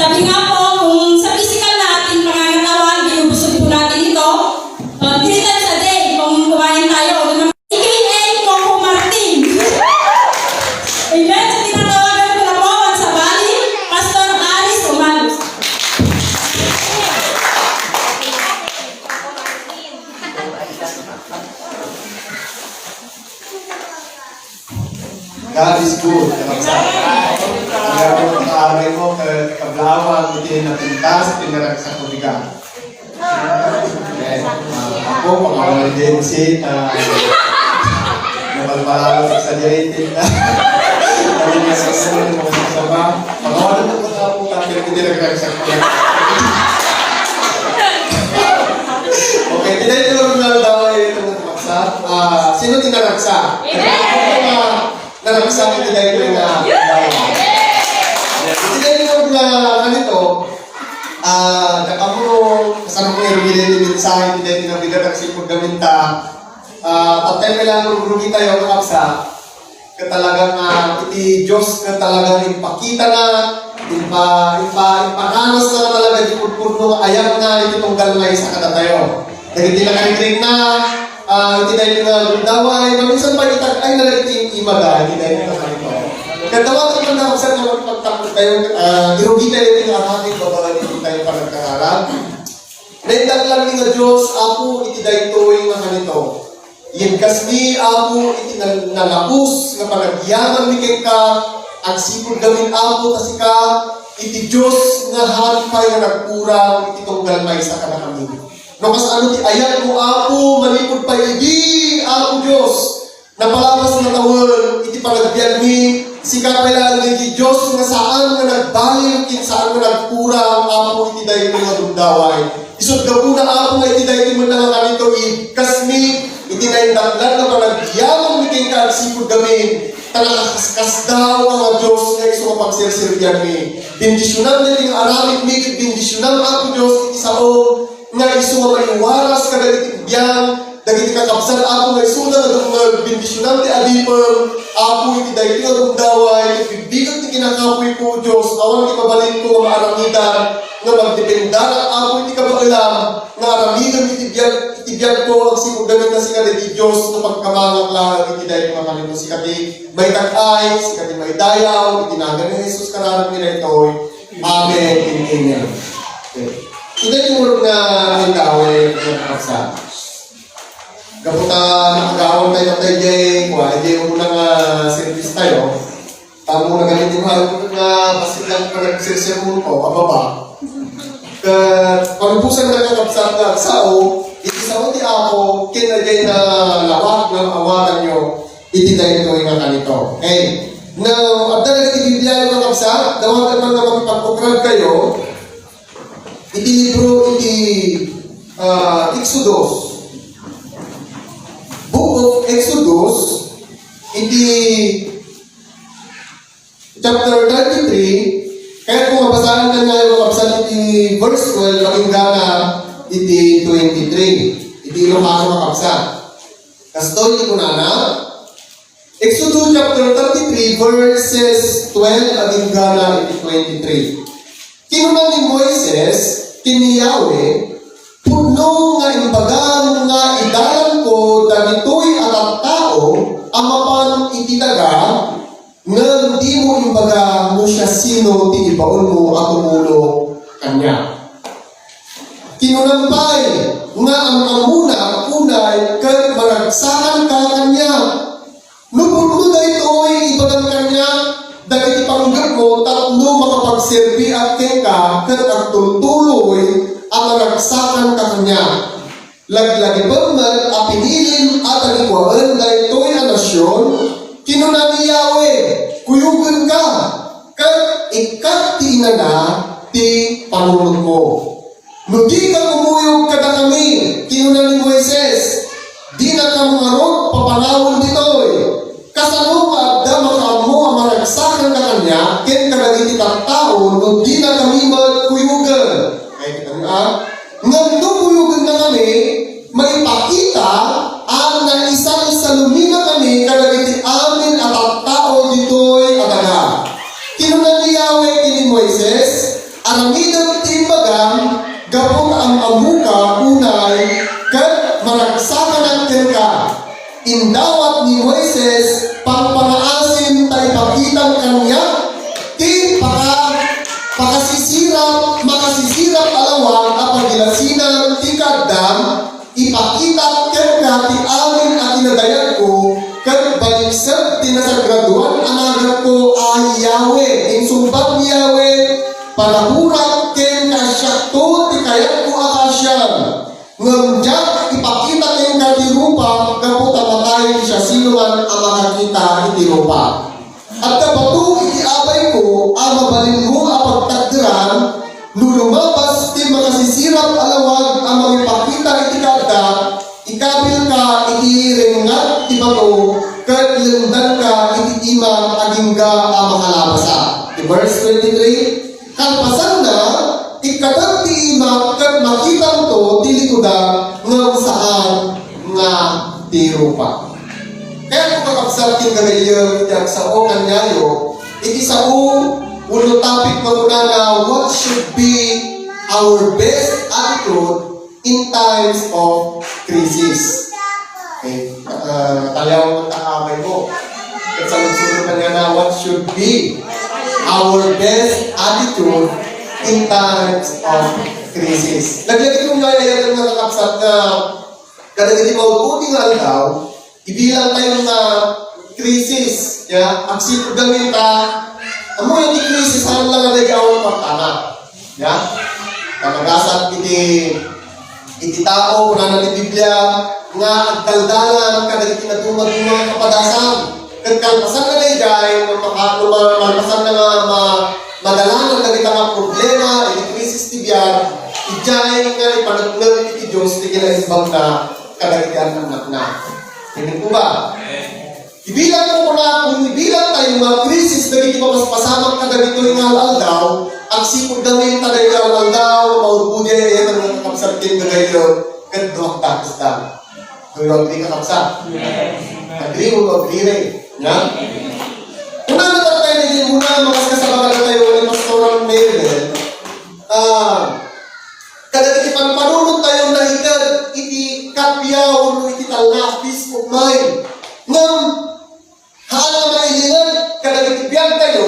Sabi nga po, kung sa physical natin pangangatawan, binubusog po natin ito, 3 times a day, kung kumain tayo. AKA Coco Martin. Amen. So, tinatawagan ko na po at sa bali, Pastor Aris Umalos. God is good. Kaya po nakaaray mo, kablawang, hindi na pintas, pinarag sa kuligan. Ako, pangawal din si nabalbalalo sa exaggerated na. Kami niya sa sunod mo sa sama. Pangawal mo ko na po, pero hindi nagkarag sa kuligan. Okay, tinatulog na daw ay itong nataksa. Sino tinaragsa? Naragsa hindi dahil ko yung hindi dahil ko na ganito, nakamuro, kasama ko yung bilin sa hindi dahil nabigat ang sipag gaminta, patay mo lang rugi tayo ng kapsa, katalagang iti Diyos na talagang ipakita na, ipakanas na talaga di purpurno, ayaw na iti tunggal na isa kada tayo. Dahil hindi na kayo na, hindi dahil na gundaway, maminsan pa itag ay nalagting imaga, hindi dahil na kanito. Katawagan ko na kung saan naman pagtakot kayo, irugi tayo yung ahating babalan ito tayo pa nagkakaran. Naindag lang ni nga Diyos, ako iti dahil ito yung mga kanito. Yan kasmi ako iti nalapus, nga panagyaman ni ka, ang sipod gamin ako kasi ka, iti Diyos nga hanipay nga nagpurang, iti tunggal may sa kanakamin. No, kas ano ti ayat mo ako, malipod pa idi ako Diyos. Napalapas na tawon, iti panagbiag ni, sikapailan ni Diyos nga saan nga nagbaling, saan nga nagpurang, ako iti dahi nga dumdaway. Isod ka po na ako nga iti dahi mo na nga kanito, kasmi, iti dahi daklan na panagbiyaman ni king kaagsipod gamin, tanakaskas daw ang Diyos nga iso mapagsirsirbiyan ni. Bindisyonan na yung aramid ni, bindisyonan ako Diyos, iti saong, nga iso nga maiwaras ka dagiti biyang, dagiti kakapsan ako nga iso na nagbindisyonan ti adipang, ako iti dahil nga dumdaway, ibibigat ti kinakapoy ko Diyos, awan ti kabalin ko nga maaramidan, nga magdependaran ako iti kabailam, nga aramidan iti biyag ko, ang simudamin na sikat iti Diyos, na pagkamangak lang iti dahil nga kalino sikati may takay, sikati may dayaw, iti nagan ni Jesus kararap nila ito'y. Amen and amen. Okay. Ito yung murag na hintawin ng kapsa. Kaputa nakagawang tayo ng tayo kuha, hindi yung unang service tayo. Tamo na ganit yung halo na pasilang ka nagsirsirmon ko, kababa. Panubusan na kakapsa na sao, itisaw ti ako, kinagay na lawak ng awakan nyo, ititay ito yung kanito. Okay? Now, Adda na itibibiyay ng kapsa, dawagan man na magpagpukrag kayo, iti libro iti Exodus. Book of Exodus, iti chapter 33, kaya kung mabasahan na nga yung kapsan iti verse 12, pakinggan na iti 23, iti Ilocano makapsan. Kasto iti kunana, Exodus chapter 33, verses 12, pakinggan na iti 23. Kinunan ni Moises, kini Yahweh, puno nga imbagan nga idalan ko dagitoy at tao, amapan itidaga, nga di mo imbaga mo siya sino ti ibaon mo at tumulo kanya. Kinunampay, nga ang amuna, unay, kag maragsakan ka kanya. Nupuno da ito'y ibagan kanya, dagiti panggap mo, tatlo makapagserbi at keka, kat at tuloy ang maragsakan ka kanya. Laglagi ba man, apinilin at alikwaan na ito'y anasyon, kinunan ni Yahweh, kuyugan ka, kat ikat ti na ti panunod mo. Nudi ka kumuyog ka na kami, kinunan ni Moises, di na ka marot papanawon dito'y. Kasano Adda makamo ang maragsakan ka kanya, ken kadagiti tattao, no di na kami magkuyugan. Kaya kita nga, ngam kuyugan na kami, may pakita ang na isang lumina kami, kadagiti amin at tattao dito'y adaga. Kinunan ni Yahweh kini Moises, ang pangpanaasim tayo pakitang kanya, ti makasisirap alawang apagilasinan ti kadam, ipakita ken ti amin at inadayag ko, kat baliksad tinasagraduan anagat ko ay Yahweh, insumbat ni Yahweh, panahurak ken kasyakto ti kayat ko akasyan. Ngamjak ipakita ken ti rupa, kaput amatayin siya sinuman ang makakita iti rupa. At kapatu iti abay ko, amabalin mo apagtagdiran, nulumabas ti makasisirap alawag ang magipakita iti kada, ikabil ka iti rengat ti bato, kat lendan ka iti imam agingga ang makalabasa. Di verse 23, kalpasan na, ikadat ti imam kat makitang to ti likuda ng saan nga ti rupa. Kaya kung kakabsatin ka ngayon, iti agsao kanyayo, iti sao, uno topic na muna na what should be our best attitude in times of crisis. Okay, talyaw ng takamay mo. At sa nagsunod na na what should be our best attitude in times of crisis. Naglagay kong ngayon ng kakabsat na kadagiti mauputing aldaw, ibilang tayo na krisis, ya, aksip gamin ta, amo yung krisis ang lang na gawang pagtama, ya, kamagasat iti tao, kuna na ni Biblia, nga agkaldalan, kadagiti natumag yung mga kapadasan, kalpasan na nagay, malpasan na nga madalanan na kita nga problema, iti krisis ti Biag, ijay nga ipanaglag iti Diyos, ti kinaimbang na kadagitian ng anak na. Hindi po ba? Ibilang mo na, kung ibilang tayo mga krisis na hindi mapaspasamang ka na dito yung aldaw, ang sipod namin tayo yung aldaw, maurubudya yan ang nakakapsatin na kayo, ganito ang tapos lang. Kung yung agree kakapsat. Agree mo, agree rin. Una na tayo na yun muna, makaskasabagan na tayo ng pastoral Maryland, kadagiti panunod tayo na iti kapyaw, iti talna, peace of mind. Ngam, haan na ilingan, kadagiti biyag tayo,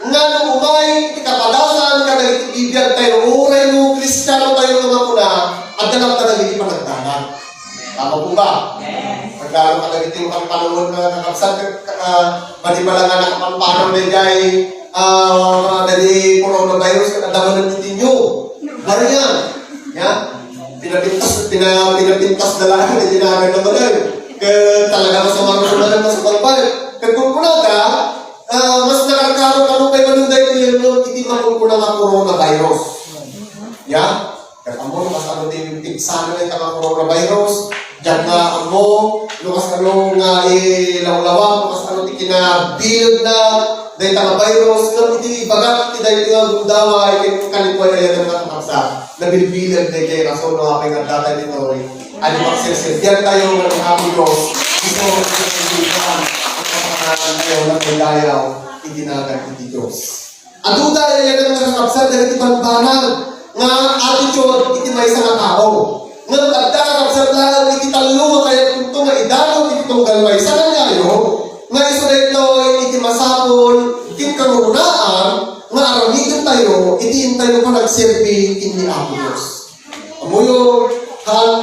nga nung umay, iti kapadasan, kadagiti bibiyag tayo, uray mo, kristyano tayo nga muna, at ganap kadagiti panagdanan. Tama po ba? Pagdaro kadagiti yung panunod na kakapsat, malibala nga nakapampanaw na jay, dali coronavirus, kadadaman ng titinyo. Ano yan? Yan. Pinapintas na lang na ginagay na balay. Kaya talaga masama na naman mas palpal. Kaya kung kunaga, mas nakakaro kay manunday ko yun, hindi makukulang ang coronavirus. Yan. Kaya mo, mas ano din yung tigsana na yung coronavirus. Diyan nga mo, lukas ano nga ilawlawang, lukas ano di kinabilog na, dahil tanga virus, no, iti bagat, iti dahil nga gundaway, kaya kalipwa na yan ang nakakapsa, na bilbilag na kaya rason no aking ang tatay nito, ano magsirsil. Diyan tayo ng amigos, gusto mo ang kapakanan tayo ng dayaw, itinagan iti Diyos. Ang duda yan ang nakakapsa, dahil iti panbanag, nga attitude, iti may isang tao. Nga kakapsa lang, iti talunga, kaya kung ito nga idalo, iti itong galway, sa kanyayo, nga iso dito, iti masapon, iti kanunaan, nga Aramidem tayo, iti tayo pa nagserbi, iti Apo Diyos. Amuyo, hang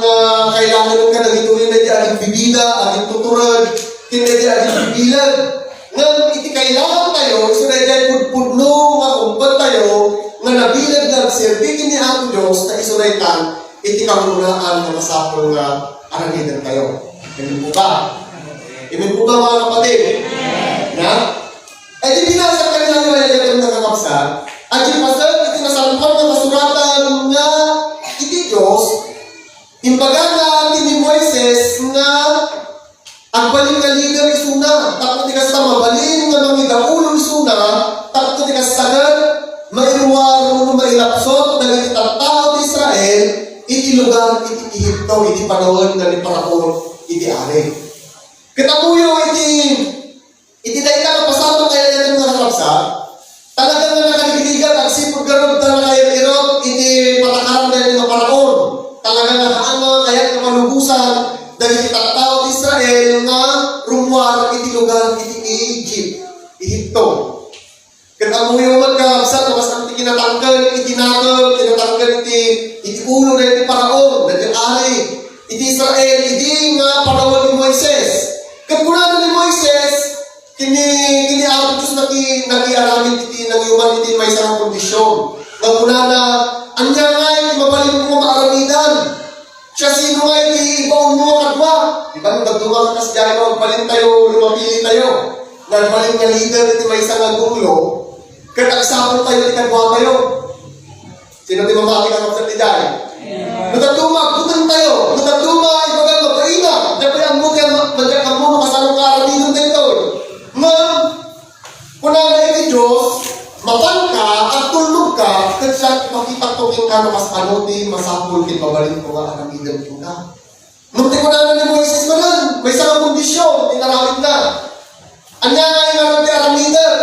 kailangan ng kanagituloy na di aging bibida, aging tuturad, kinadi aging bibilag. Nga iti kailangan tayo, iso na dyan pudpudno, nga kumpat tayo, nga nabilag na nagserbi, iti Apo Diyos, na iso na itan, iti kanunaan, nga masapon nga Aramidem tayo. Ganun po ba? Imin po ba mga kapatid? Na? Ay di binasa ka nila yung ayayatong nakakapsat. At yung pasal, iti nasalpan ng kasuratan nga iti Diyos, imbaga nga ni Moises nga agbalin nga lider isuna, tapos di kasta mabalin nga mangidaulo isuna, tapos di kastagan mairuwaro mailapsot na iti tao di Israel, iti lugar, iti Ehipto, iti panahon nga ni Paraon, iti ari. Kitamuyo iti dahil ka napasama kaya yan yung nakakapsa, talagang nga nakaligigan at sipag garod talaga yung irot, iti patakaran na yung Paraon. Talagang nga kaano kaya kapalubusan dahil iti tao Israel nga rumwar iti lugar iti Egypt, Ehipto. Kaya mo yung magkabsat, mas ang kinatanggal, tinatanggal iti ulo na iti Paraon, na iti ari, iti Israel, iti nga panawal ni Moises. Kaya kunano ni Moises, kini ang Diyos nag-iaramid iti nangyuman iti may isang kondisyon. Nga kunana, anya nga iti mabalik mo Aramidem. Siya sino nga iti ibaon mo kadwa. Di ba nung nagtunga ka kas dyan, magbalin tayo, lumapili tayo. Nagbalin nga leader iti may isang gulo. Kaya nagsapon tayo, iti kadwa tayo. Sino di mamati ka kapsat ni dyan? Nagtatuma, butan tayo. Nagtatuma, ibagal, magpaina. Dapat ang mo, kaya ang mo, makasalong Aramidem tayo. Nga, kunana iti Diyos, mapan ka at tulog ka, kasi makipagtugin ka na mas panuti, masapul, pinabalik ko nga Aramidem ka. Nung di ko na ni Moises ko nun, may isang kondisyon, inaramid na. Anya nga yung alam ni Aramidem,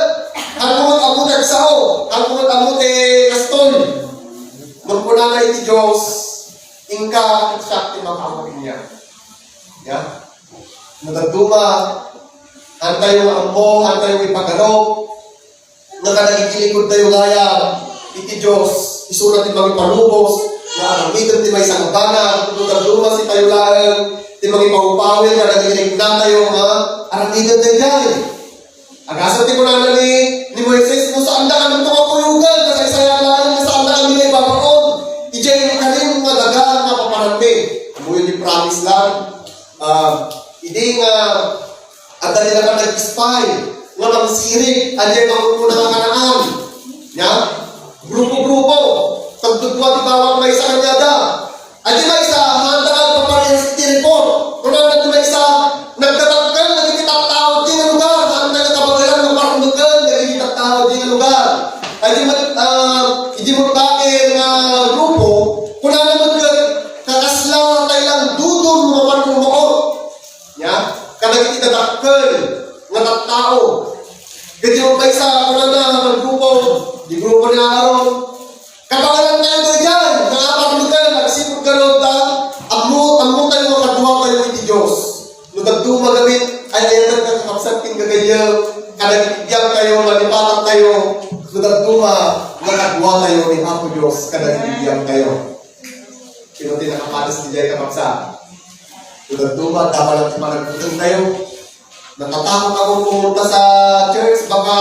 ang kumot-amot ay sao, ang kumot-amot ay kastol. Nung ko na iti Diyos, ingka, sakti makamukin niya. Ya? Nagduma, antay yung ambo, antay yung ipagano, nakanagigilikod tayo gaya, iti Diyos, isulat ni mga palubos, na Aramidem ti may isang bana, nagduma si tayo lang, ti mga ipagupawin, na nagigilig na tayo nga, Aramidem tayo dyan. Agasat ti ko na ni Moises, kung saan da kami tumapuyugan, kasi saya lang, saan da kami na ibabaon, ijay kanin mga dagaan na paparami. Amuyo ni promise lang, hindi nga, at dahil na ka nag-spy, nga magsirik, andyan magpupunang ang kanaan. Ya? Grupo-grupo. Tagdudwa di bawang may isa kanyada. Andyan may isa, handa ka paparehas iti report. Kung naman may isa, nagtatagkan, nagkikitap tao di nga lugar. Handa ka kabagalan, maparundukan, nagkikitap tao di nga lugar. Hindi mo bakit grupo, kung naman kakasla tayo lang dudon maparundukan. Ya? Kadang itadakkan, nga tao. Kasi yung paisa, kung na grupo, di grupo niya araw. Kapangalan tayo doon dyan, nakaparunugan, nagsipag garot ta, ammo tayo makaduma tayo iti Diyos. Nagduma gamit, ay ayanan ka kakapsating gagayaw, kadagigyan kayo, malipatan kayo, nagduma, nakaduma tayo ni Apo Diyos, kadagigyan kayo. Sino din nakapatas ni Jay kakapsa? Nagduma, dapat lang managputang tayo. Natatakot ako pumunta sa church, baka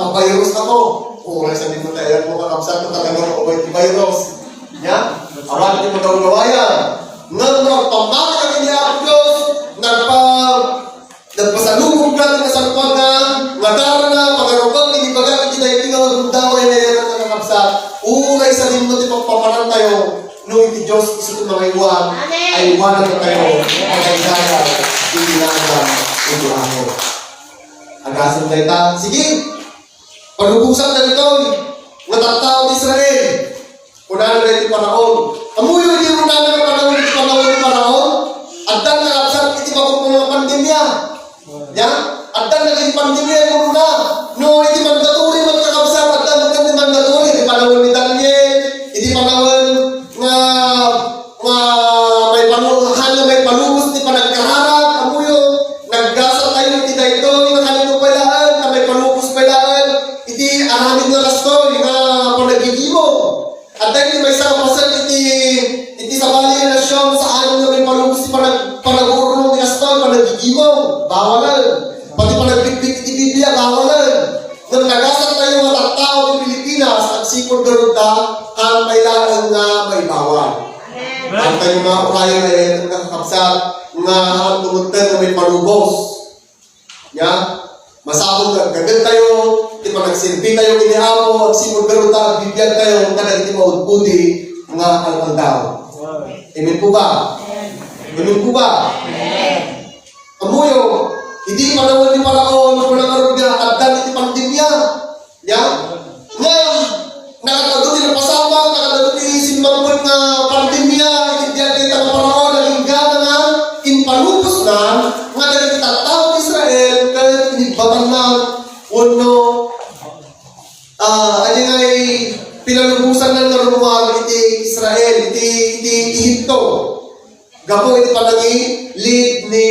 mabayros ako. Kung sabihin mo tayo, mo kakapsat na talagang mabay di virus. Ya? Aral di mo daw gawayan. Nang pamaka ka niya ang Diyos, nagpasalubog ka ng kasalpuan nagara na, pagarugang, hindi baga, hindi tayo pinagagundaway na yan ang kakapsat. Unay sa din mo di pagpaparan tayo, nung iti Diyos iso ng mga iwan, ay iwanan na tayo, pag-aisaya, hindi na ito ako. Agasan tayo ta. Sige! Panubusan na nito, natatao ni Israel. Kunahan na iti Paraon. Amuyo hindi mo namin ang panahon ni Paraon. Adda na kapsat iti makupunong pandemya. Ya? Adda na iti pandemya mo na. No, iti mandatory magkakapsat. Adda na iti mandatory. Iti panahon ni Daniel. Iti panahon nga may palubos ni panagkaharap. Amuyo, naggasa tayo iti dayto. Nakalito pailaan, na may palubos pailaan. Iti aramid na kastoy nga panagigimo. At dahil may isang pasal iti sa bali na nasyon saan na may palubos si panag-urong ni kastoy, panagigimo. Bawalan. Pati panagbitbit iti Biblia, bawalan. Nang nagasat tayo mga tao ng Pilipinas, at sipon garuda, ang kailangan na may bawal. Ang tayo mga urayan na yan, ang kakapsat, nga tumutan na may palubos. Ya? Masabog ka, gagad tayo, di pa nagsilbi tayo kiniapo, at simod garuta, bibiyag tayo, kada iti maudpudi, mga kalpandao. Amen po ba? Amen po ba? Amuyo, hindi panahon ni Paraon, kung nangarod niya, addan iti pandemya. Ya? Ngayon, nakataduti na pasama, nakataduti simbangkot na pandemya, itibiyag tayo ng Paraon, naging gana na, impalupos na, nga dahil itatao ni Israel, kaya inibatan na, uno, ano nga'y pinalubusan na narunuan iti Israel, iti Ehipto. Gapo iti panangi, lead ni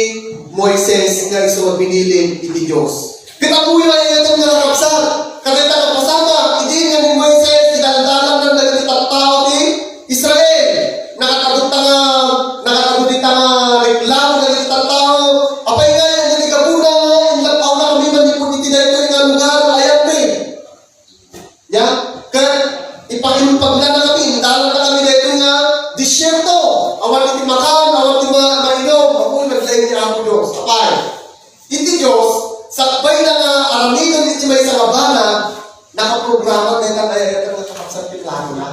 Moises nga iso mabilin iti Diyos. Kita po yung ayatong nga nakapsat. Kanita na pasama, hindi nga ni Moises, idaldalan ng nagtitang tao ni Israel. Nakatagot nga reklamo ng nagtitang tao. Apay nga yung nagigabuna nga, inlapaw na kami manipon iti na ito yung lugar, ayat ni. Ya, kaya ipakimpag na kami, dalan na kami dito nga, disyerto. Awan iti makan, awan iti mainom. Ako naglayin niya ako Diyos. Apay. Iti Diyos, sakbay na nga, Aramidem iti may sangabana, nakaprograma na yung ayat ang nakapasang plano na.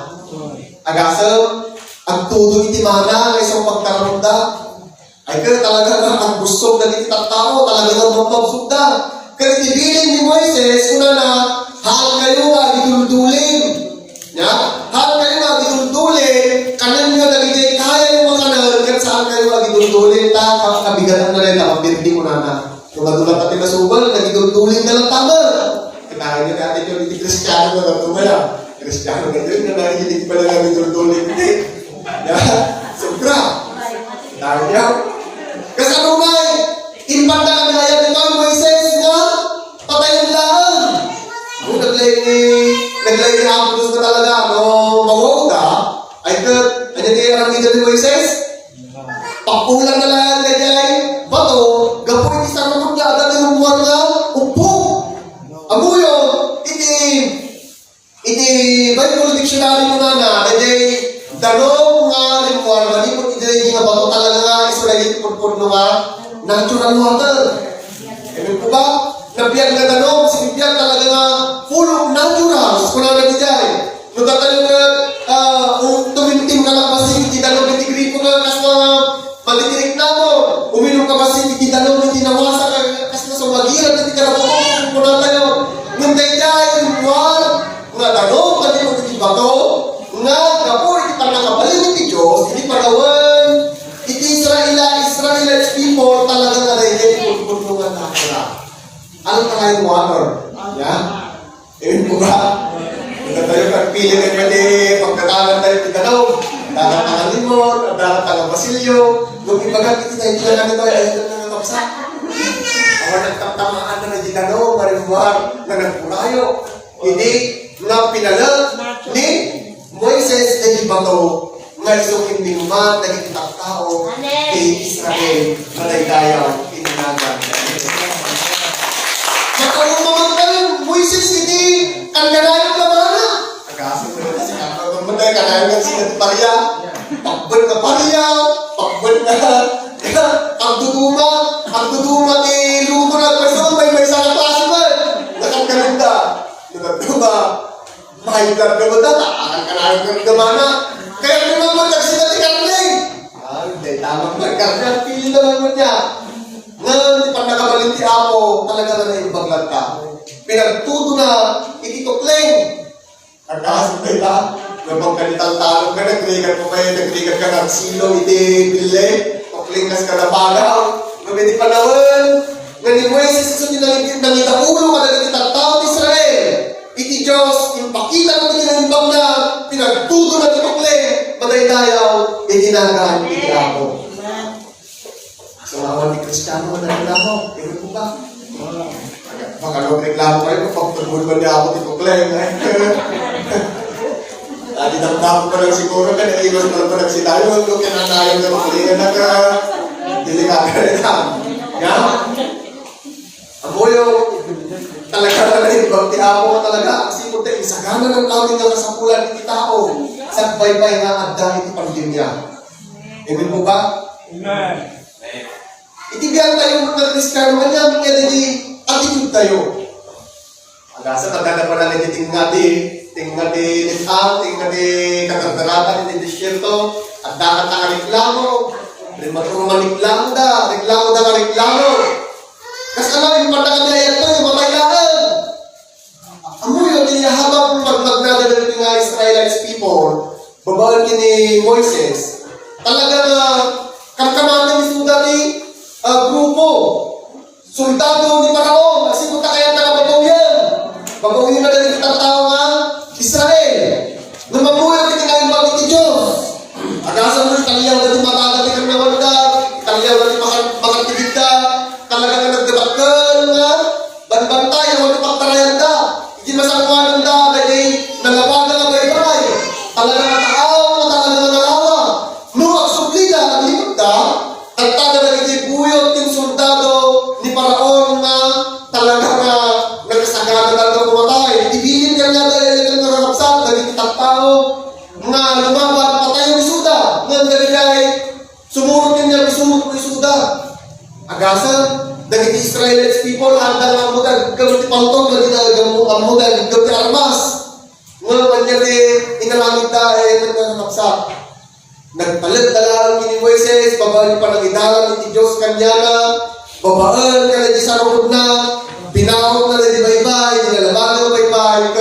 Agasam, ang tudo iti mana, ay isang pagkaramda. Ay kaya talaga nga, ang busog na iti tao, talaga nga mapabsog na. Kaya itibilin ni Moises, kuna na, hal kayo nga, dituldulim. Ya? Hal kayo nga, dituldulim, kanan nga nagigay kaya yung mga kanan, kaya saan kayo nga, dituldulim, kabigatan na rin, kapirdi mo na. Kung madulat natin na subal, nagituldulim na lang tama. Kinahin niya natin yung hindi Kristiyano na natumaya. Kristiyano na yun, na nahihilig pala lang ituldulim. Hindi. Sobra. Dahil niya. Kasanumay, impan na kami ayat ni Mang Moises nga, patayin lang. Kung naglay ni Apodus na talaga, mawag ka, ay kat, ano niya Aramidem ni Moises? Pakulang na lang kanyay, bato, gapoy isang naman niya, agad yung buwan nga, upo. Amuyo, iti Bible Dictionary mo na, kanyay, danong nga rimwar, manipot iti nga bato talaga nga, iso na yung purpurno nga, natural water. Emin po ba? Na Biag na danong, si Biag talaga nga, full of natural, kung na nagijay. Nung tatayo nga, tumintim ka lang kasi, iti danong, iti gripo nga, kas na, malitirik na mo, uminom ka kasi hindi tanong, hindi nawasa ka kasi na sumagiran, hindi ka na pumukong muna tayo. Ngunday dahil, nga tanong, kasi mo hindi bato, nga kapur, hindi pa nakabalik ni Diyos, hindi pa gawan, iti Israelites people, talaga na rin, hindi pulpunungan na pala. Ano ka kayong water? Ya? Ewan po ba? Kung tayo pagpili na pwede, pagkakalan tayo tinanong, dapat ang limon, dapat ang basilyo, nung ibagat iti tayo dila namin tayo, ayun na nangapsa. Ako nagtamtamaan na nagitano, marimuar, na nagpurayo. Hindi nga pinalag ni Moises na ibato, nga isong hindi man, nagitak tao, kay Israel, na nagdayaw, inanagan. Nakalumamang tayo, Moises, hindi, ang ganayang lamana. Agasin mo na si Kapag Matay, kanayang nga si Pariya. Pakbun na pariya, pakbun na ang duduma ni Lugo na person, may sana klase ba? Nakakalinda. Nagduma, may blood na mata, akan ka na yung gamana. Kaya naman mo, nagsita ni Carling. Hindi, tamang magkarga, pili naman mo niya. Ngayon, pag nakabalin ti Apo, talaga na naibaglag ka. Pinagtuto na, ititukling. Ang kaso na ita, nabang kanitang talong ka, nagrigat mo kayo, nagrigat ka ng silong, iti pili, tuklingas ka na bagaw, nabiti panawan, nga ni Moises, ito nangita ulo ka na nagitang tao ni Israel. Iti Diyos, impakita natin yung na, pinagtuto na tukling, matay-dayaw, itinagaan, iti Apo. So, awan ni Kristiyano, nagreklamo. Ewan ko ba? Baka nagreklamo kayo, pagtagul ba niya ako titukleng? Lagi damdam ko lang siguro, kaya iwas ko lang pa nagsitayo. Kung kinanayang na makulingan na ka, delikado ka rin lang. Yan? Amoyo, talaga na rin, ibang tiapo talaga. Kasi kung tayo, isagana ng namin ng kasapulan ng tao. Sa baybay nga Adda, iti pandemya. Amen po ba? Amen. Itibihan tayo mga Kristiyano, kanya kaya di attitude tayo. Agasa, maganda pa na tingnan di nitang, tingnan di kagardaratan, di disyerto, at dapat na reklamo, rin matulong reklamo da reklamo. Kasi alam, yung patakan niya ito, yung mataylaan. Amoy, yung habang magnadala ng mga Israelites people, babaan ni Moises, talaga na kamkamatan ni Sudati, grupo, soldado ni Paraon, kasi kung kaya nakapagawin, pagawin na rin itang tao nga, Israel, na mamuhay at itinayang bakit ni Diyos. Agasan mo, italiyaw na di matagatikan na wanda, italiyaw na di makatibig ka, Agasa, dagiti Israelites people, handa nga mo dag, gamit pantong, gamit armas. Nga, kanya inalamit nagkakaksa. Nagpalit-dalaan kini Moises, babaan pa ng idalan iti Diyos kanya na, babaan ka na di sa rukod na, binahon na di baybay, dinalaman na baybay,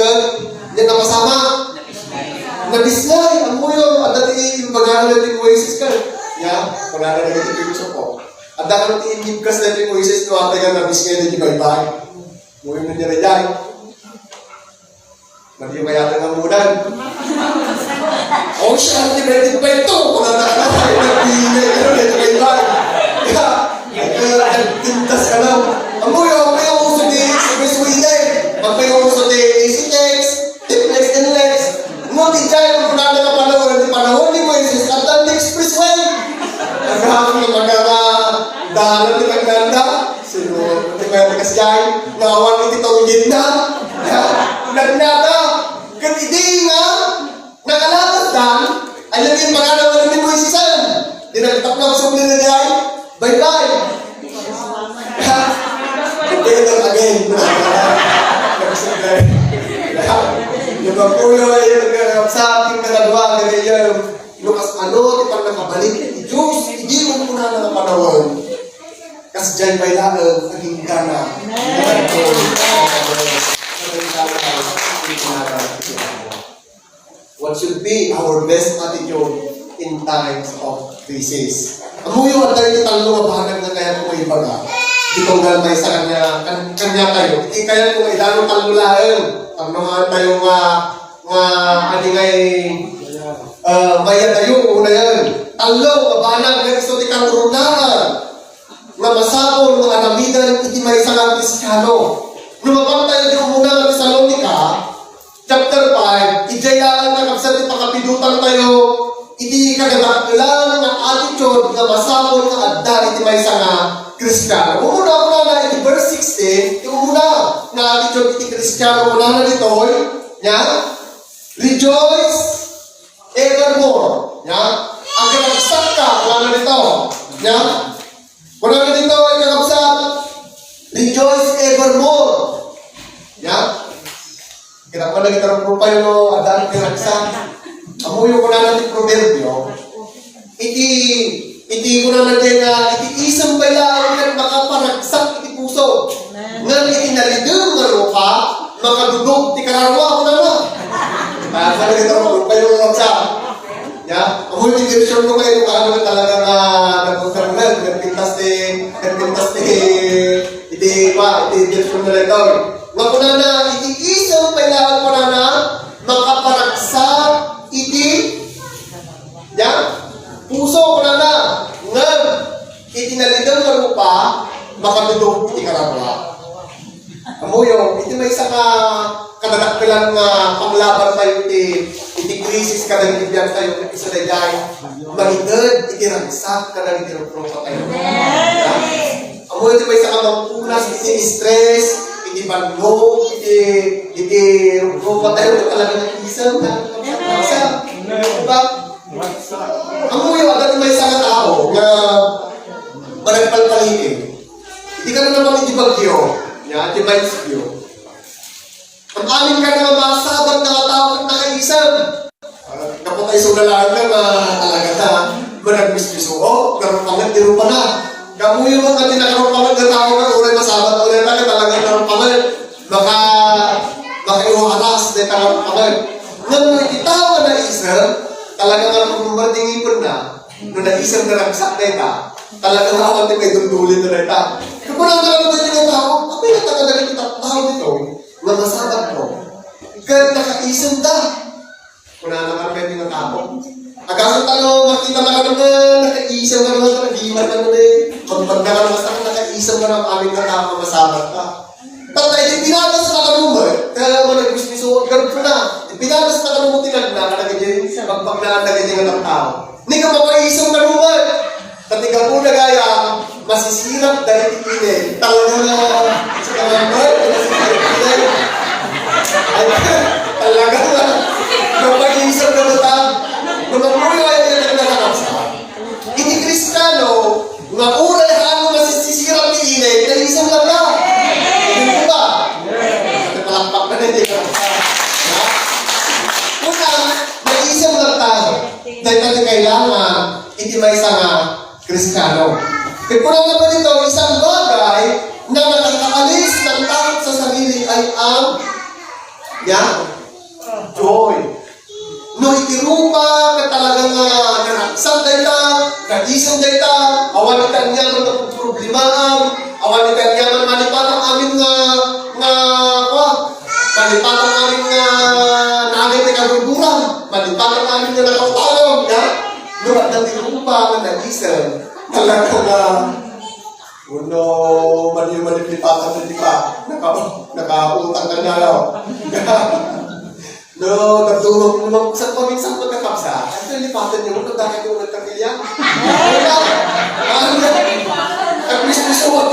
yan na kasama. Nabislay, ang muyo, at dati yung bagano natin Moises ka. Ya, wala na naging picture ko. At dahil natin inibkas natin Moises, no, at nga nabislay na di baybay. Muyo na niya dyan. Mali yung kaya ng amunan. Oh, siya, ang tibetid pa ito. Kung natakatay, nagpinay, baybay. Kaya, nagtintas ka lang. Ang muyo, kaya uso di, sa Sweden. Magpayuso di, ACX, Tiplex, Inlex. Ngunit dyan, kung nana ka panahon ni Moises, at ang expressway. Naghahamon ng magkakadahanan ni Maganda. Sino, natin kasi dyan, nawan iti itong gitna. Nagnata, katidi nga, nakalatas dan, alam yung mga naman ni Moisesan. Dinagtak na sa mga nilay, bye-bye. Again, yung magpulo ay sa ating kalagwa, ganyan, lukas ano, tipang nakabalik, Diyos, hindi mo muna na panahon. Kasi dyan ba'y lang, naging gana. What should be our best attitude in times of crisis? Amuyo at tayo italo mabahagan na kaya kung may baga. Di kong galmay sa kanya tayo. Di kaya kung idalo talulahan. Ang mga tayo aningay maya tayo, una yan. Talo, mabahagan ng iso di kang urunahan. Nga masapol, mga Aramidem, iti may isang Kristiano. Lumabang tayo di umuna ng Thessalonica, chapter 5, ijayaan na kapsat ipakapidutan tayo, iti kagadakilan ng attitude nga masapol ng Adda, iti may isang Kristiano. Umuna na iti verse 16, iti umuna na attitude iti Kristiano, una na dito, rejoice evermore. Agad-agsak ka, una na dito. Una na dito, ay kakapsat, rejoice evermore. Kita ko lagi tarong pa yung adaan kinagsa. Amuyo ko na natin proverbio. Iti ko na natin iti isang bailaan ng makaparagsak iti puso. Ngan iti nalidong nga lupa, makadudog ti kararwa ko na na. Kaya ko lagi tarong pa yung nagsa. Amuyo ti version ko kayo kung ano talaga nga nagpagkarunan. Nagpintas iti version na ito. Maguna na, iti isang pailangan ko na makaparagsak iti puso ko na ngan iti nalidang nga lupa makatudog iti kararwa. Amuyo, iti may isa ka kadadakpilan nga panglaban tayo iti krisis ka ng Biag tayo isa na dyan mahigad iti ragsak ka ng iti ruprupa tayo. Amuyo, iti may isa ka magpunas iti stress, iti bandog, iti rupa tayo talaga ng isang diba? Amuyo, agad may isang tao na managpalpalitin. Hindi ka na naman iti bagyo, iti bagyo. Ang amin ka na masabat na tao at nakaisang. Kapatay sunalaan ka talaga na managmismiso. Narupangan, dirupa na. Kamuyo mo kami nakarupangan na tao ka, uray masabat, uray na ka talaga narupangan. Makaiwaras na narupangan. Nang ititawa na isang, talaga nga magmumarding ipon na, nung na-isang naragsak na ita, talaga nga ako may dundulin na ita. Kapag naman na yung tao, kapag natagalan kita tao dito, nga masabat mo, kaya nakaisang da. Kung naman kayo yung tao. Agasang talo, makita na ka naman, nakaisang ka naman, nag-iwan ka naman magpagda ka naman, nakaisang ka naman aming tao, masabat ka. Tatay, di pinatas na ka naman, kaya mo nag-bismiso, ganun ka na. Di pinatas na ka naman, tinagna ka na ganyan, magpagdaan na ganyan ng tao. Hindi ka mapaisang ka naman. Tatiga po na gaya, masisirap dahil ipinin. Talaga na, sa kamamay, masisirap talaga na, mapag-iisang na mata, lumamuyo ay nagnakanapsa. Iti Kristiyano, nga uray ano masisira iti may isa nga Kristiyano. Kaya po naman ito, isang bagay na nakakaalis ng takot sa sarili ay ang joy. No, itirupa ka talagang nanaksan dayta, kagisang dayta, awan itan niya ng problemaan, awan itan niya ng malipatang amin malipatang amin nagay na kagulguran, malipatang amin na nakautawag, no, at natirupa ka nagisang, talagang manipipatan na di ba? Nakautang ka niya, no, nagdurog naman sa paminsan magkakapsa. Ito lipatan niyo, nagdakit yung nagkakilya. Kapis-pisot.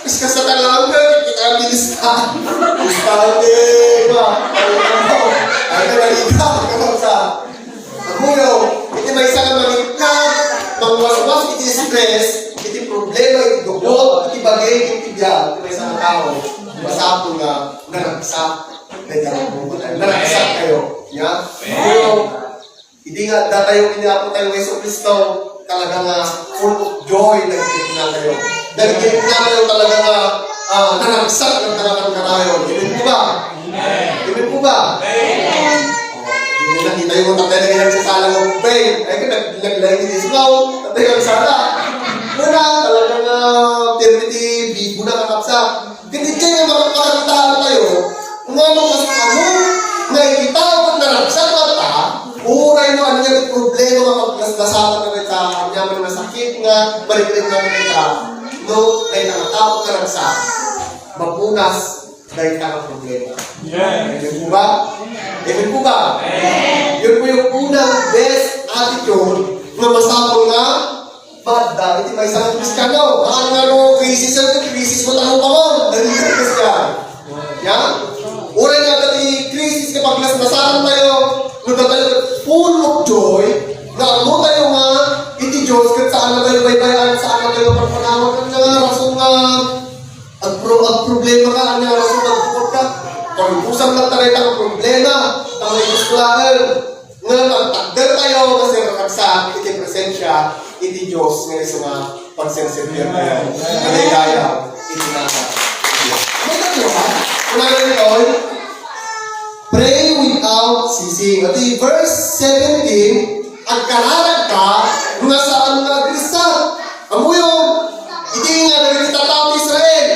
Kasi sa talaga, kita ang bilis ka. Bistante, ba? Ay, nalaliga, kakapsa. Amuyo, iti may isang malikad, mangwas-was, iti stress, iti problema, iti dukot, iti bagay, iti biag, iti may isang tao. Masapo nga, nanagsak. Nanakasap kayo. Pero, hindi nga, datayo pinako tayo ng Yeso Cristo, talaga nga, full of joy, nagkikip na kayo. Nagkikip na kayo talaga nga, nanakasap ng talagang katayo. Amen po ba? Amen po ba? Hindi nakita yung tatay na ganyan sa sala ng pain. Ay, naglayin ni Ismaw, tatay kang sala. Muna, talagang termiti, bigo na kakapsa. Hindi kayo makakatahan tayo. Kung ano kasi na itawag na sa mata, uray no, ano yung problema kapag nasasama na kita, ang yaman na sakit nga, balik-balik na kita, no, ay nakatawag na sa mapunas dahil ka ng problema. Amen po ba? Amen po ba? Yun po yung unang best attitude na masapol nga, Adda, iti may isang Kristiyano. Krisis mo tanong pa mo, dahil ka Kristiyano. Uray nga dati krisis kapag nasaran tayo, nagtatayo full of joy, na mo tayo nga, iti Diyos, kahit saan na tayo baybayan, saan na tayo pagpanawag nga, rasong ang problema ka, ang rasong nagpupot ka, pag-usang lang tayo ang problema, ang may gustulaan, nga nagtagdal tayo, kasi nakaksa, iti presensya, iti Diyos, ngayon sa mga pagsensibiyan tayo, kanayaya, iti nasa. May tatlo ka? Kunagan nito, pray without ceasing. At verse 17, ang kararag ka, nga saan nga Krista. Amo yung, hindi nga nagkita tao Israel.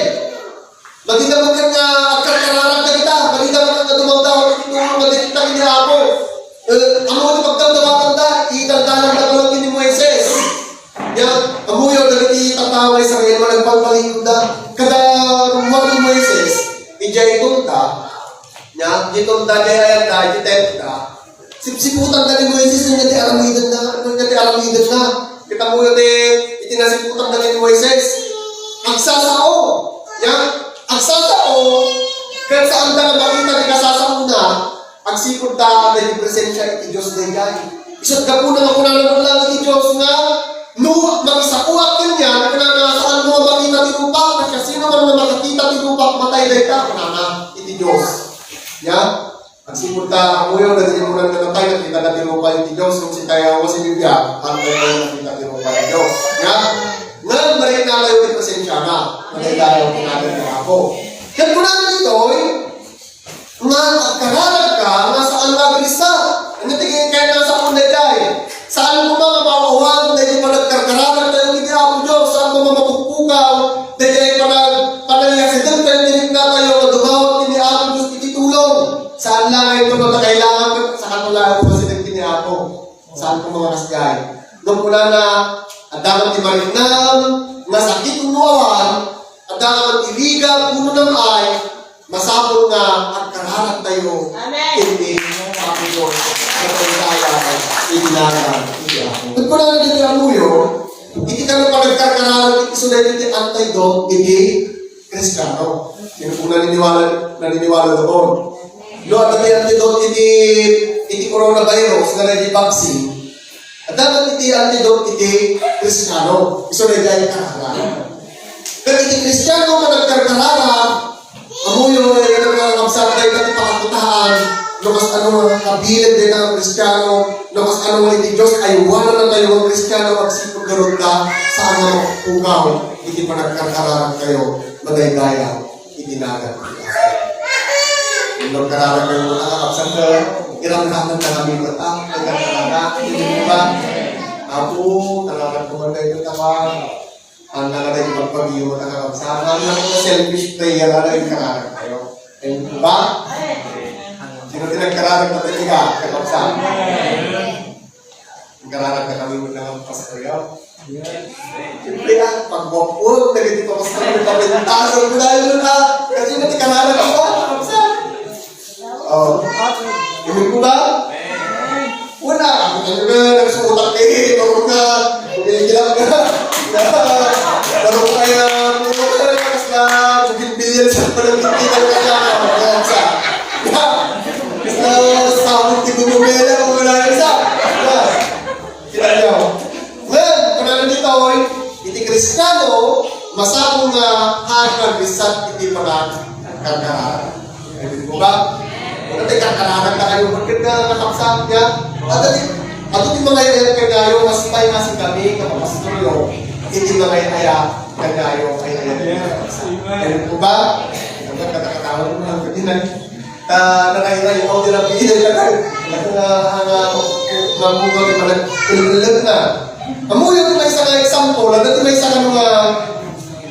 Magdinaman nga, ang kararag ka kita, magdinaman nga dumawdaw, itulong magdikita ni Apo. Amo yung pagdamdamatan da, itandanan na lang ni Moises. Yan, amo yung nagkita tao Israel, malagpagpaling da, kada rumah ni Moises, ijay tunta, ditunda daya da, ditenda. Sipsiputan na ni Moises yung nati Aramidem na. Kita mo yun itinasiputan na ni Moises. Agsasao. Agsasao. Kahit saan na makita ni kasasao na, agsipod ta na yung presensya iti Diyos na igay. Isang kapunang ako na lang iti Diyos nga, no, magisakuak din yan, kaya saan mo makita tinupak, kasi sino man makakita tinupak, matay na ka, kaya iti Diyos. Agsipod ta, ako yun, nagdimulan ka na tayo, nakita na tinupak iti Diyos, kung si kaya ako si Biag, hanggang tayo nakita tinupak iti Diyos. Ngayon, marin na tayo iti presensya na, matay tayo, kinagal na ako. Kaya po natin ito, nga kararag ka, nga saan nga Krista, ang natigin kayo na sa unay dahil, saan mo mga mauuhan, dahil pa nagkarkararag tayo hindi Apo Diyos, saan mo mga mapagpukaw, dahil panalihasidin tayo, dinig na tayo, kadumawag ni Apo Diyos, ititulong. Saan lang ito magkakailangan, sa kanula ko kasi nagtini Apo, saan ko mga kasgay. Nung mula na, adaman ti marinam, masakit umuawan, adaman ti liga, puno ng ay, masapol nga at kararag tayo. Hindi Apo Diyos. At kung na natin ang muyo, hindi ka na pagkakaralan iti sunay iti antidote iti Kristiyano. Sino kung naniniwala doon. No, at iti antidote iti coronavirus na iti vaccine. At dapat iti antidote iti Kristiyano. Isunay iti kararalan. Pero iti Kristiyano na nagkararalan, amuyo ay nagkakamsat tayo natin pakakutahan Lukas ano mga kabilin din ng Kristiyano, lukas ano mga hindi Diyos, ay wala na tayo mga Kristiyano, magsipag garot na sa mga ugaw, hindi pa nagkakararang kayo, madaydayan, itinagan. Nung kararang kayo mga kakapsan ka, iramdaman na kami mata, nagkakararang, hindi ba? Ako, kararang kumanday ko tawag, ang nangaday ko magpag-iyo mga kakapsan, ang mga selfish prayer, na yung kararang kayo. Ayun ba? Sino din nagkararag na talaga, kakapsan? Nagkararag na kami muna ng pastoyo. Siyempre yan, pag-walk-walk, nagiging pa pastoyo, kapintasan ko dahil na. Kasi nagkararag ako, kakapsan. Ibig ko ba? Una, ako talaga, nagsuutak kayo, marunong ka, umiigilang ka. Marunong kayo, puro ka na, kasi na, bugin-bilyan sa panagkikitan ka niya, kakapsan. Sabot di bumubela kung wala yung isa. Kita nyo. Ngayon, kung ano dito, iti Kristiyano, masabong nga hagag isat iti mga karkararan. Ibig mo ba? Kung natin karkararan na kayo, bakit na nakapsang niya? At iti mga iayat kagayo, mas tayo nga si kami, kapapastoryo, iti mga iayat kagayo, ay ayat nakapsang. Ibig mo ba? Hanggang katakatawag mo lang, pwede na nakairay ako din ang pigilan ka na mabugang yung mga kililag na. Amuyo ito may isang example, at ito may isang mga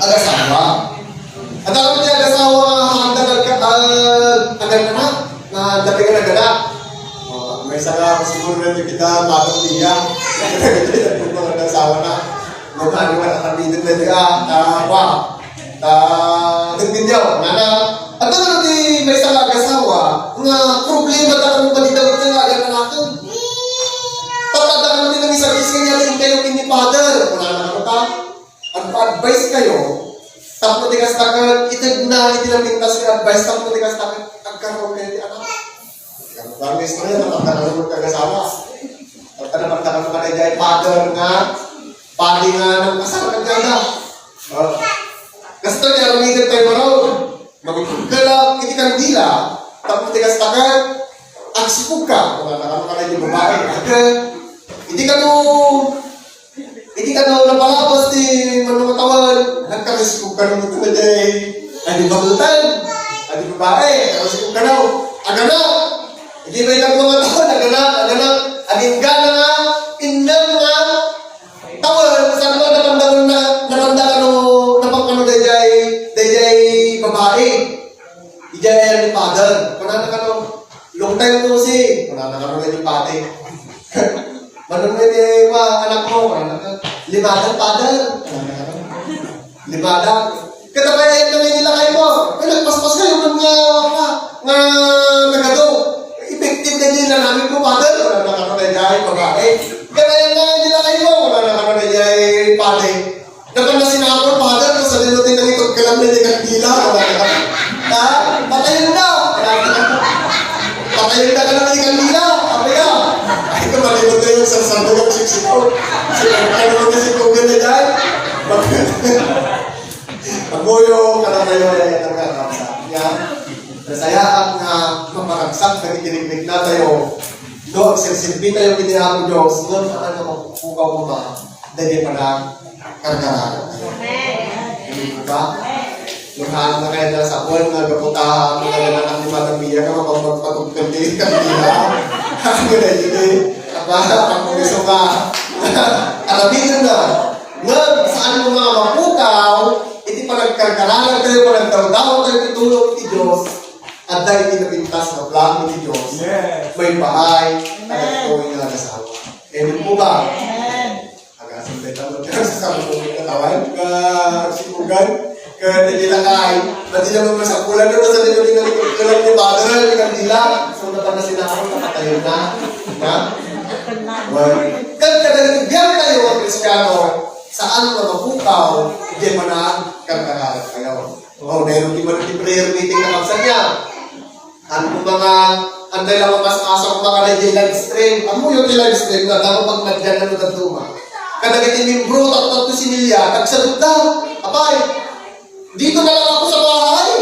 agasawa. At ako niya agasawa agad na dapi ka na gana. May isang siguro na kita matang niya. Nagagalitan ko mga agasawa na. Magkano ka nakabidin na niya. Nagpindyaw. At ano di may isang agasawa, nga problema na kung balidawit na nga na natin. Patadaan natin ng isang isang niya din kayo kini Father. Wala na naman ta. Ang pa-advise kayo, tapos tigas takag, itag na hindi na pintas yung advice, tapos tigas takag, agkaroon kayo di anak. Ang istorya, napagtakan mo kagasawa. Napagtakan mo ka na dyan, Father nga, pati nga ng kasal ka dyan na. Kasi niya, Aramidem tayo maroon. Magkala, iti kang dila, tapos tigas takag, agsipog ka. Kung nakakama ka na yung babae, agad. Hindi ka no napalabas ni manumatawan. Nagkakasipog ka naman ito na day. Ay di bagutan. Ay di babae. Nagkakasipog ka na. Agad na. Hindi ba yung manumatawan. Agad na. Aging gana nga. Indang nga. Tawan. Saan mo napanda napakano dayjay babae. Ijay ni Father. Kung long time no si. Kung yung pati. Manong na yung mga anak mo. Limadang Father. Limadang. Katabayan na nila kayo mo. Ay, nagpaspas kayo nga nagado. Effective na nila namin ko, Father. Wala na kami na dyan, babae. Kaya nga nila kayo mo. Wala na kami na dyan, pati. Dapat na sinapon, Father. Sa linutin ng itong kalam na yung kandila. Wala na kami. Patayin na. Patayin na ka na ng kandila. Kapaya. Ay, kamalimot na yung sarsando ng siksiko. Ano mo kasi kung ganda dyan? Pag-goyo, kanakayo ay ang kakapsa. Nasayaan nga maparagsak na itinignig na tayo. Do, ang silsilbi tayo kinihamo Diyos. Doon ang ano mapupukaw mo ma. Dahil pa na karkaralan tayo. Hindi ba? Luhaan na kayo na sa buwan na gaputahan mo na lang ang lima ng biya ka mapagpagpatugkan din kanila. Ang ganda yun ang gusto ka. Aramidem na. Ngayon, saan mo mga mapukaw, iti pa nagkarkaralan tayo, pa nagdaw-daw tayo, itulog iti Diyos, at dahil pinapintas na plano iti Diyos, may bahay, at ito yung nagasawa. Amen po ba? Agasan tayo tamad ka sa samutong katawan, sipugan, kaya nilakay, pati naman masakulan na sa nilo kalam ni Father, ni Kandila, so napan na sinakot, nakatayo na, Kaya tayo ang Kristiyano, saan mapukaw, hindi pa na karkaralan kayo. O, meron di ba natin prayer meeting na kapsa niya? Ano mga, anday lang mas-asang mga live stream. Amo yung live stream na dapat pag nagdyan na nung tuma. Kadagit yung membro, tatot to sinilya, nagsagot na, apay, dito na lang ako sa bahay.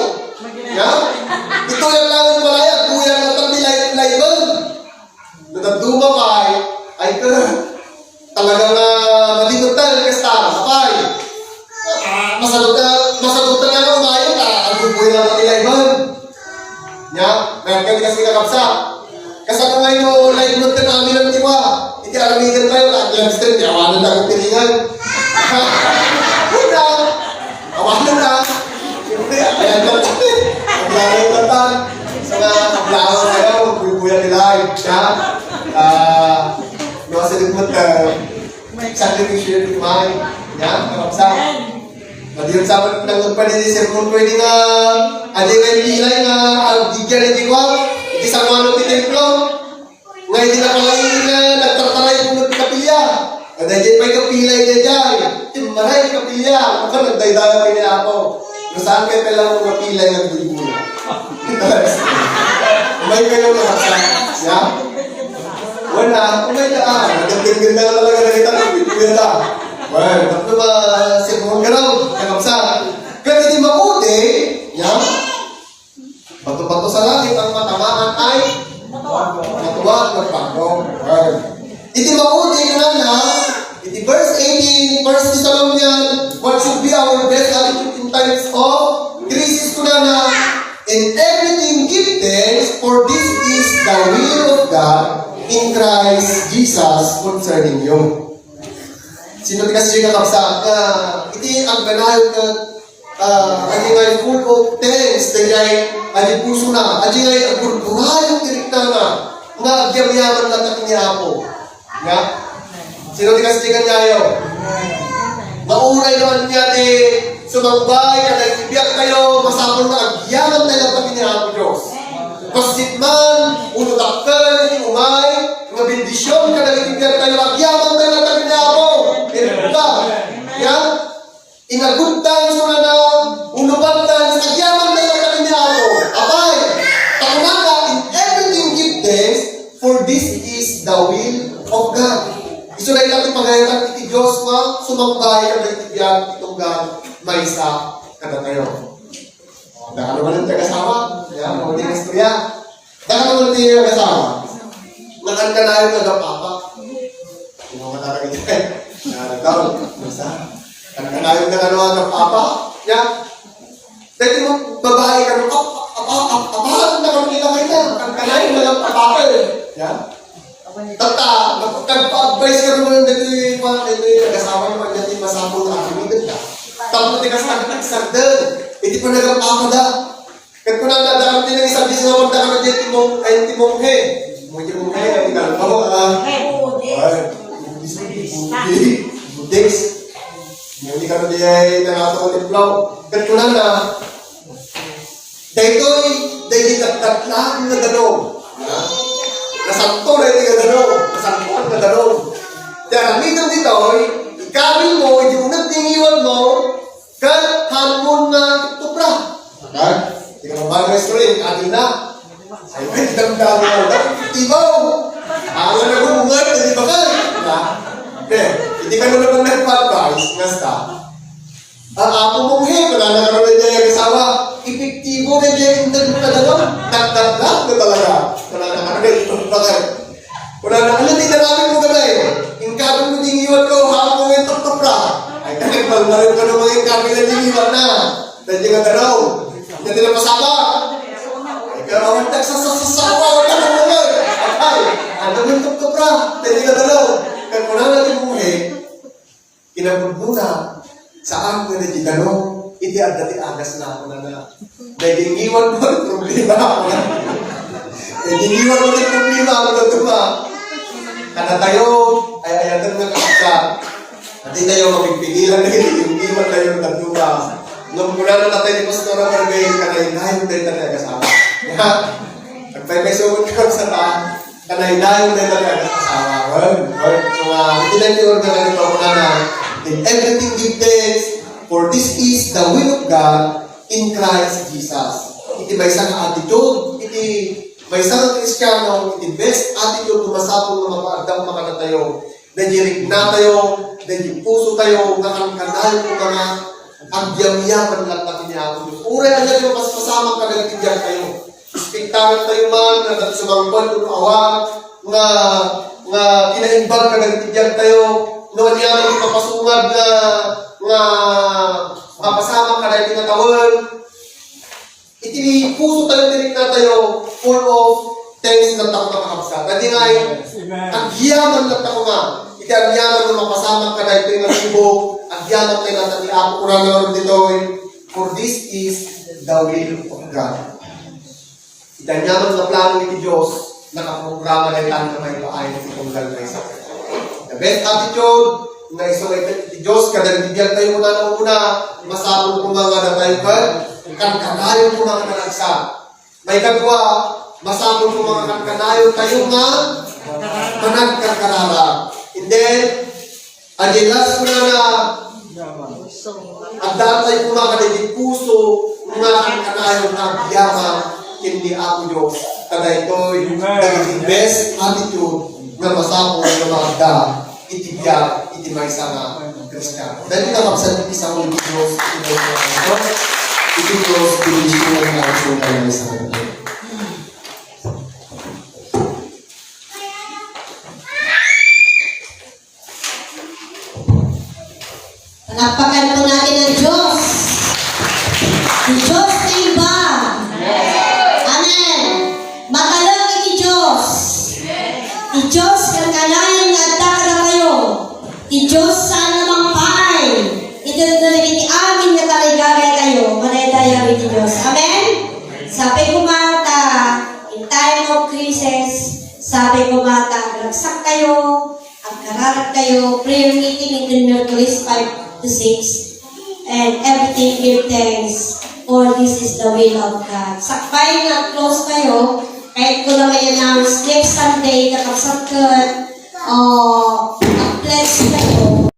Ito yung lang yung malaya, kuya ng tabi live Nya, mayroon kami kasi kakapsa. Kasama ngayon no, live note ka namin ng tiwa. Iti Aramidem tayo, live stream, awanan na ang pilingan. Wala! Awanan na! Siyempre, ayan lang kami. Maglalang yung katan. Sa mga kablawan kayo, buya nila, siya. Mga salimot na, sacrifice yung mind. Nya, kakapsa. Madiyon sa amin ng nagpanini kung pwede nga adi nga pilay nga digyan ng diwang iti sa mga ng templo nga hindi na kalain na nagtartaray kung nagkapilya kada dyan may kapilay na dyan maray kapilya kung nagdaydaya kayo niya ako kung saan kayo kailangan mga pilay ng buligula umay kayo nakasa ya wala umay na nagaganda na talaga na kita ng buligula. Well, tapos ba sirmong garaw, kakapsa. Kaya hindi mabuti, yan. Bato-bato sa langit ang matamaan ay matuwag ng pagkong. Well, hindi mabuti na iti verse 18, verse ni Salomon, what should be our best attitude in times of krisis ko na in everything give thanks, for this is the will of God in Christ Jesus concerning you. Sino di kasi kakapsa iti ang ganayot adi ngay full of thanks dahil adi puso na adi ngay ang purpurayong direkta na nga agyayaman lang natin ni Apo nga sino di kasi kanyayo maunay naman niya di sumambay kada Biag kayo masapon na agyaman tayo natin ni Apo Diyos pasit man unutakal iti umay nga bendisyon kada Biag kayo agyaman tayo natin ni Apo ya, in a good times mo na unupan times, nagyaman tayo kami ni Apo. Abay, takunaga, in everything give thanks, for this is the will of God. Iso na ilang pagayatan iti Diyos nga, sumambay ang nagtibiyag itong God, may isa kada tayo. Daka naman ang tagasama, ya, mga din istorya. Daka naman tayo kasama. Nakan na yung nagapapa. Yung mga matatagin tayo. Nagkaroon, basta. Kanayong na ng papa, ya. Dahil mo, babae ka nung, apahan na kami nila kayo. Kanayong na ng papa, ya. Tata, nagpa-advise ka naman dito yung kasama naman natin masapong na Aramidem ka. Tapos tigas nagsagdan, hindi pa nagpapa da. Kat ko na nadakam din ang isang dising ako, nadakam din ay timonghe. Timonghe, ay nagpapa ka. Buddhis. Hindi ka na diay nangato ko timplaw. Kat ko na dahil itatlatlaan na danog. Nasanto na yung danog. Nasantuan na danog. Kaya Aramidem dito, ikawin mo, yung nagtingiwan mo, kat hanmon na tupra. Okay? Hindi ka mabagay story, atin na. Ay, may damdami mo. Tibaw! Ang na gumungan, hindi ba kayo? Hindi ka naman nagpa-advise, basta. Ang apo mong wala na karoon na dyan yung kasawa. Epektibo na dyan yung nagpagdalaw. Nagdagdag na talaga. Wala na karoon. Bakit? Wala na. Ano, hindi na namin mo gabay. Yung kabin mo dingiwan ko, hapon mo yung tap-tapra. Ay, kanipal na rin ka naman yung kabin na dingiwan na. Dahil yung gano'n. Hindi na pasaba. Ay, karoon nagsasasawa. Wala na naman. Ay, ano mo yung tap-tapra. Dahil yung gano'n. Kaya kung natin buhay, kinabulbuna sa ako na di gano'n, hindi Adda ti agas na ako na dahil dingiwan mo ang problema ako na. Dahil dingiwan mo ang problema ako na tuma. Kana tayo, ay ayatan nga kakasa. At hindi tayo mapigpigilan na hindi dingiwan tayo ng tagtuma. Nung mula na natin ni Pastor Margay, kanay-nayon tayo tayo kasama. Nagpay-may-sumot ka sa kanay-nayon tayo tayo kasama. So, hindi lang yung organ ng pamulana. In everything give thanks, for this is the will of God in Christ Jesus. Iti may isang attitude, iti may isang Kristiyano, iti best attitude kumasapong mga maagdang makanatayo. Dahil na tayo, dahil puso tayo, nakangkanal ko mga agyaman lang natin niya ako. Uray na dyan yung pasamang kanalagigyan kayo. Spektaran tayo man, na sumangkwan kung awang, nga kinaimbag kanalagigyan tayo, noon niya may papasungad na mapasamang kanal tinatawal. Iti puso tayo dinig na tayo full of thanks na tako na makapsa. Dati nga ang yaman na tako nga. Iti ang yaman na mapasamak ka na ito yung nalibog. Ang yaman tayo na tati ako ko na naroon dito. For this is the will of God. Iti ang yaman na plano iti Diyos nakaprograma na ilan na may paayon itong galay sa kanya. The best attitude na isang iti Diyos kada bibigyan tayo muna na una masabog ko mga na tayo kan-kanayon ko mga kanagsa. May kagwa, masabog ko mga kan-kanayon tayo nga managkakarara. And then, adilas ko na Adda tayo ko mga kanagig puso mga kan-kanayon na biyama hindi ako Diyos. Kada ito'y naging best attitude na masabog na mga Adda iti Biag, iti may sana Kristiyano. Dahil nakapsan iti sa ulit Diyos, iti Diyos, pinisyo na nakapsunay na sa kanila. Palakpakan po natin ang Diyos. Ang Diyos na iba. Amen. Matalang iti Diyos. Iti Diyos kaganayan nga adda kada kayo. Iti Diyos saan namang paay. Iti amin nga taligagay kayo. Manaydayaw iti Diyos. Amen? Sabi ko mata, in time of crisis, sabi ko mata, lagsak kayo, ang kararat kayo, prayer meeting in Mercury 5 to 6, and everything give thanks, for this is the will of God. Sakbay nga close kayo, kahit ko na may announce next Sunday, nakapsakot, pledge kayo,